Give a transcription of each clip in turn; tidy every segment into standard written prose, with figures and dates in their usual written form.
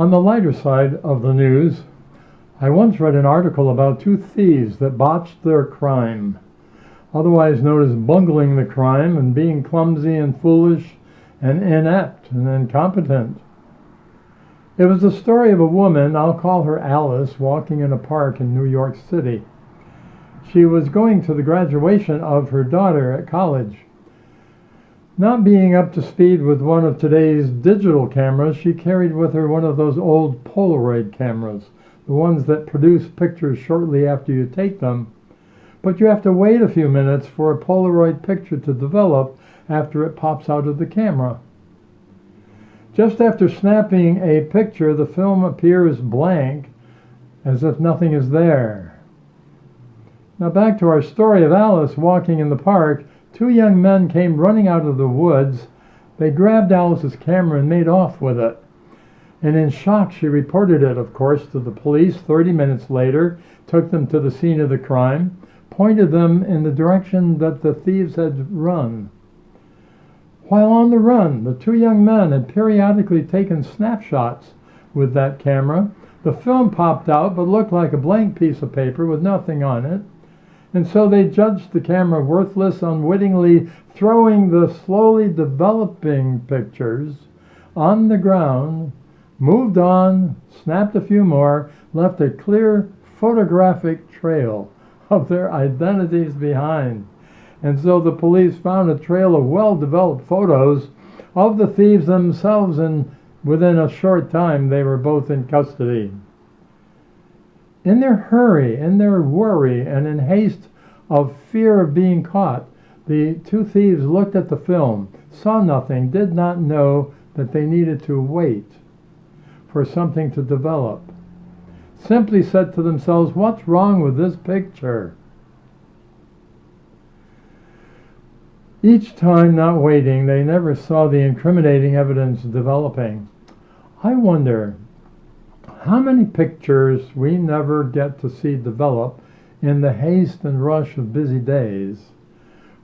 On the lighter side of the news, I once read an article about two thieves that botched their crime, otherwise known as bungling the crime and being clumsy and foolish and inept and incompetent. It was the story of a woman, I'll call her Alice, walking in a park in New York City. She was going to the graduation of her daughter at college. Not being up to speed with one of today's digital cameras, she carried with her one of those old Polaroid cameras, the ones that produce pictures shortly after you take them. But you have to wait a few minutes for a Polaroid picture to develop after it pops out of the camera. Just after snapping a picture, the film appears blank, as if nothing is there. Now back to our story of Alice walking in the park. Two young men came running out of the woods. They grabbed Alice's camera and made off with it. And in shock, she reported it, of course, to the police 30 minutes later, took them to the scene of the crime, pointed them in the direction that the thieves had run. While on the run, the two young men had periodically taken snapshots with that camera. The film popped out but looked like a blank piece of paper with nothing on it. And so they judged the camera worthless, unwittingly throwing the slowly developing pictures on the ground, moved on, snapped a few more, left a clear photographic trail of their identities behind. And so the police found a trail of well-developed photos of the thieves themselves, and within a short time they were both in custody. In their hurry, in their worry, and in haste of fear of being caught, the two thieves looked at the film, saw nothing, did not know that they needed to wait for something to develop. Simply said to themselves, "What's wrong with this picture?" Each time not waiting, they never saw the incriminating evidence developing. I wonder how many pictures we never get to see develop in the haste and rush of busy days,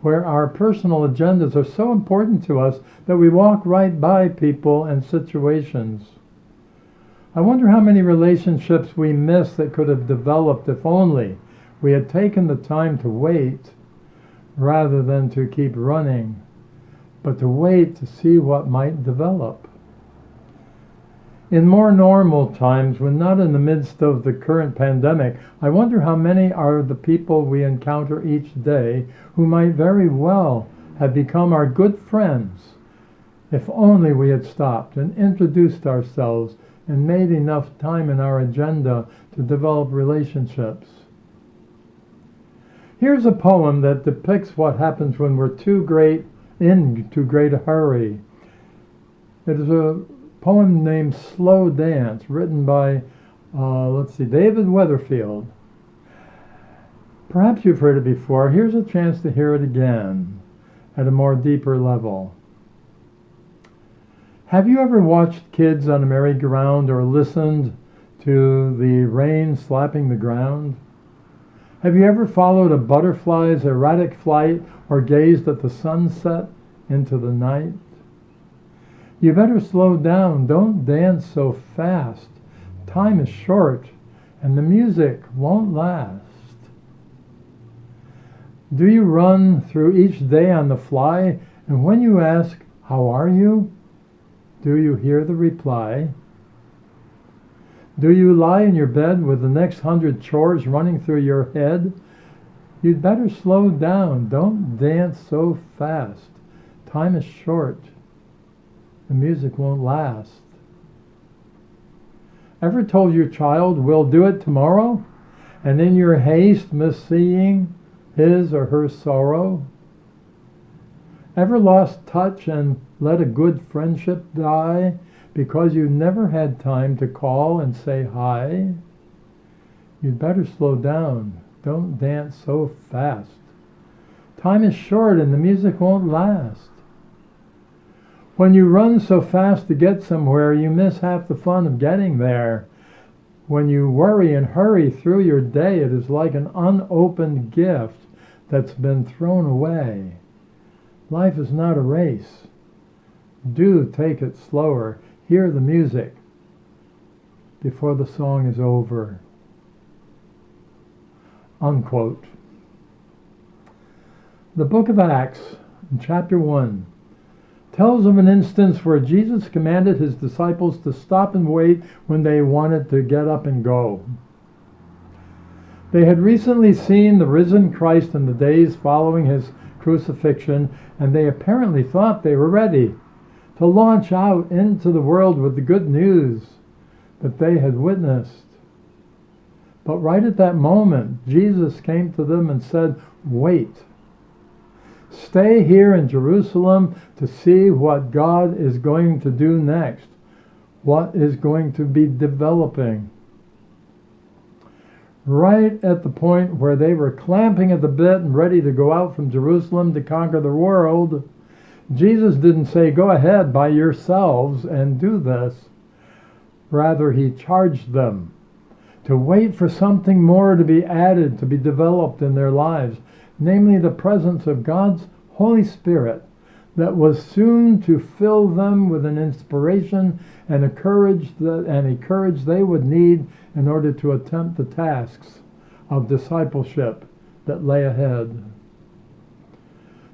where our personal agendas are so important to us that we walk right by people and situations. I wonder how many relationships we miss that could have developed if only we had taken the time to wait rather than to keep running, but to wait to see what might develop. In more normal times, when not in the midst of the current pandemic, I wonder how many are the people we encounter each day who might very well have become our good friends if only we had stopped and introduced ourselves and made enough time in our agenda to develop relationships. Here's a poem that depicts what happens when we're in too great a hurry. It is a poem named Slow Dance, written by, David Weatherfield. Perhaps you've heard it before. Here's a chance to hear it again at a more deeper level. Have you ever watched kids on a merry-go-round or listened to the rain slapping the ground? Have you ever followed a butterfly's erratic flight or gazed at the sunset into the night? You better slow down. Don't dance so fast. Time is short and the music won't last. Do you run through each day on the fly, and when you ask, "How are you?" do you hear the reply? Do you lie in your bed with the next 100 chores running through your head? You'd better slow down. Don't dance so fast. Time is short. The music won't last. Ever told your child, "We'll do it tomorrow," and in your haste miss seeing his or her sorrow? Ever lost touch and let a good friendship die because you never had time to call and say hi? You'd better slow down. Don't dance so fast. Time is short and the music won't last. When you run so fast to get somewhere, you miss half the fun of getting there. When you worry and hurry through your day, it is like an unopened gift that's been thrown away. Life is not a race. Do take it slower. Hear the music. before the song is over. Unquote. The book of Acts, in chapter 1, tells of an instance where Jesus commanded his disciples to stop and wait when they wanted to get up and go. They had recently seen the risen Christ in the days following his crucifixion, and they apparently thought they were ready to launch out into the world with the good news that they had witnessed. But right at that moment, Jesus came to them and said, "Wait. Stay here in Jerusalem to see what God is going to do next, what is going to be developing." Right at the point where they were clamping at the bit and ready to go out from Jerusalem to conquer the world, Jesus didn't say, "Go ahead by yourselves and do this." Rather, he charged them to wait for something more to be added, to be developed in their lives, namely the presence of God's Holy Spirit that was soon to fill them with an inspiration and a courage they would need in order to attempt the tasks of discipleship that lay ahead.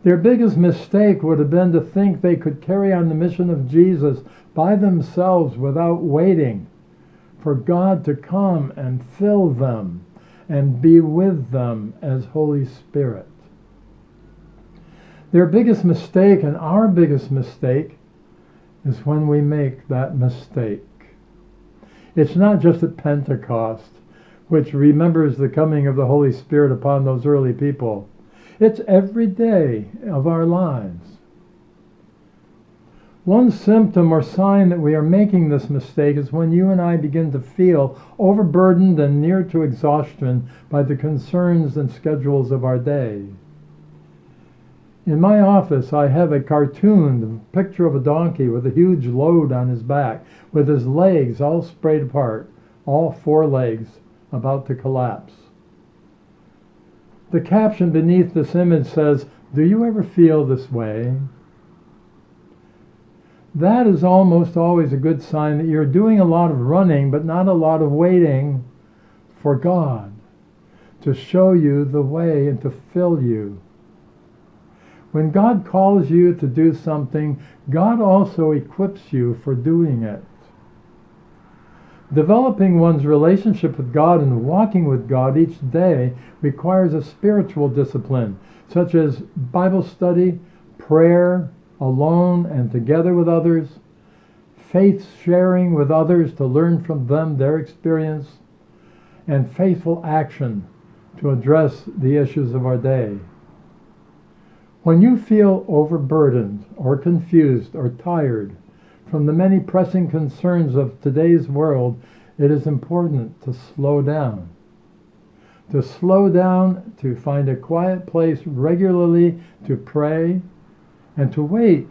Their biggest mistake would have been to think they could carry on the mission of Jesus by themselves without waiting for God to come and fill them and be with them as Holy Spirit. Their biggest mistake and our biggest mistake is when we make that mistake. It's not just at Pentecost, which remembers the coming of the Holy Spirit upon those early people. It's every day of our lives. One symptom or sign that we are making this mistake is when you and I begin to feel overburdened and near to exhaustion by the concerns and schedules of our day. In my office, I have a cartoon, a picture of a donkey with a huge load on his back, with his legs all sprayed apart, all four legs about to collapse. The caption beneath this image says, "Do you ever feel this way?" That is almost always a good sign that you're doing a lot of running, but not a lot of waiting for God to show you the way and to fill you. When God calls you to do something, God also equips you for doing it. Developing one's relationship with God and walking with God each day requires a spiritual discipline, such as Bible study, prayer, alone and together with others, faith sharing with others to learn from them their experience, and faithful action to address the issues of our day. When you feel overburdened or confused or tired from the many pressing concerns of today's world, it is important to slow down. To slow down, to find a quiet place regularly to pray, and to wait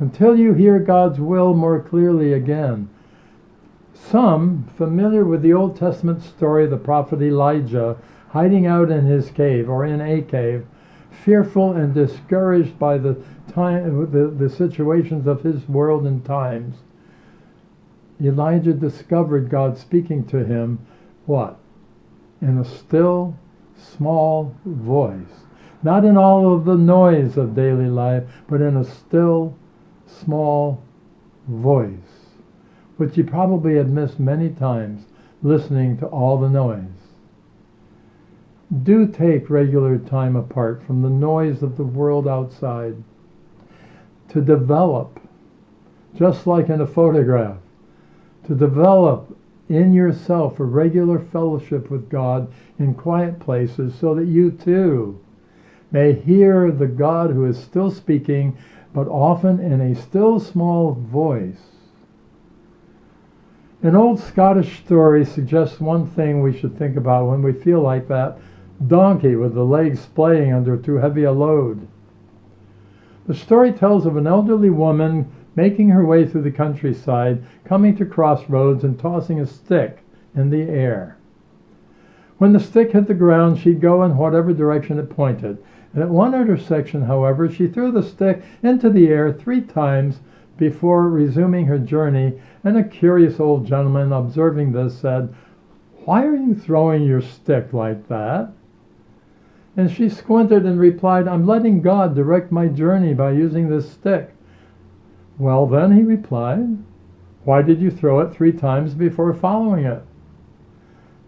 until you hear God's will more clearly again. Some, familiar with the Old Testament story of the prophet Elijah hiding out in his cave or in a cave, fearful and discouraged by the situations of his world and times, Elijah discovered God speaking to him, what? In a still, small voice. Not in all of the noise of daily life, but in a still, small voice, which he probably had missed many times listening to all the noise. Do take regular time apart from the noise of the world outside to develop, just like in a photograph, to develop in yourself a regular fellowship with God in quiet places so that you too may hear the God who is still speaking, but often in a still small voice. An old Scottish story suggests one thing we should think about when we feel like that donkey with the legs splaying under too heavy a load. The story tells of an elderly woman making her way through the countryside, coming to crossroads and tossing a stick in the air. When the stick hit the ground, she'd go in whatever direction it pointed. And at one intersection, however, she threw the stick into the air 3 times before resuming her journey, and a curious old gentleman, observing this, said, "Why are you throwing your stick like that?" And she squinted and replied, "I'm letting God direct my journey by using this stick." "Well then," he replied, "why did you throw it 3 times before following it?"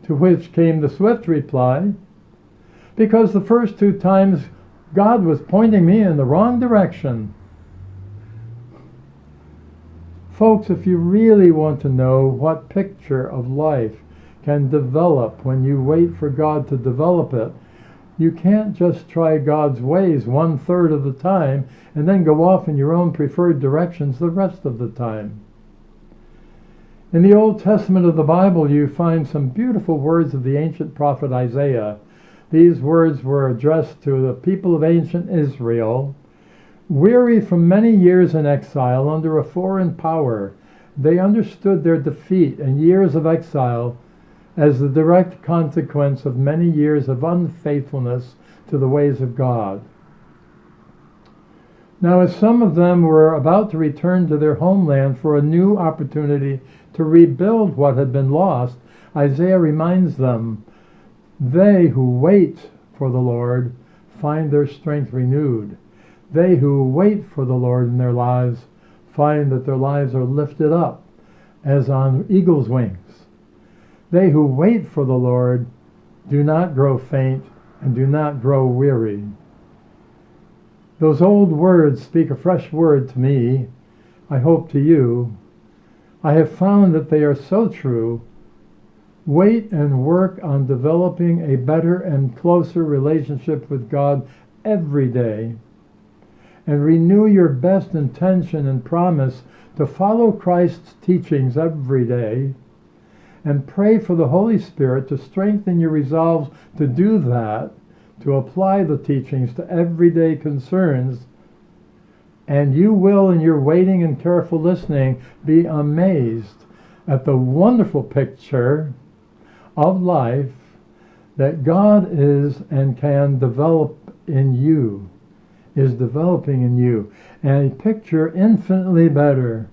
To which came the swift reply, "Because the first 2 times God was pointing me in the wrong direction." Folks, if you really want to know what picture of life can develop when you wait for God to develop it, you can't just try God's ways 1/3 of the time and then go off in your own preferred directions the rest of the time. In the Old Testament of the Bible, you find some beautiful words of the ancient prophet Isaiah. These words were addressed to the people of ancient Israel. Weary from many years in exile under a foreign power, they understood their defeat and years of exile as the direct consequence of many years of unfaithfulness to the ways of God. Now, as some of them were about to return to their homeland for a new opportunity to rebuild what had been lost, Isaiah reminds them, "They who wait for the Lord find their strength renewed. They who wait for the Lord in their lives find that their lives are lifted up as on eagle's wings. They who wait for the Lord do not grow faint and do not grow weary." Those old words speak a fresh word to me, I hope to you. I have found that they are so true. Wait and work on developing a better and closer relationship with God every day, and renew your best intention and promise to follow Christ's teachings every day, and pray for the Holy Spirit to strengthen your resolves to do that, to apply the teachings to everyday concerns, and you will, in your waiting and careful listening, be amazed at the wonderful picture of life that God is and can develop in you, is developing in you, and a picture infinitely better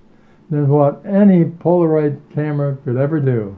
than what any Polaroid camera could ever do.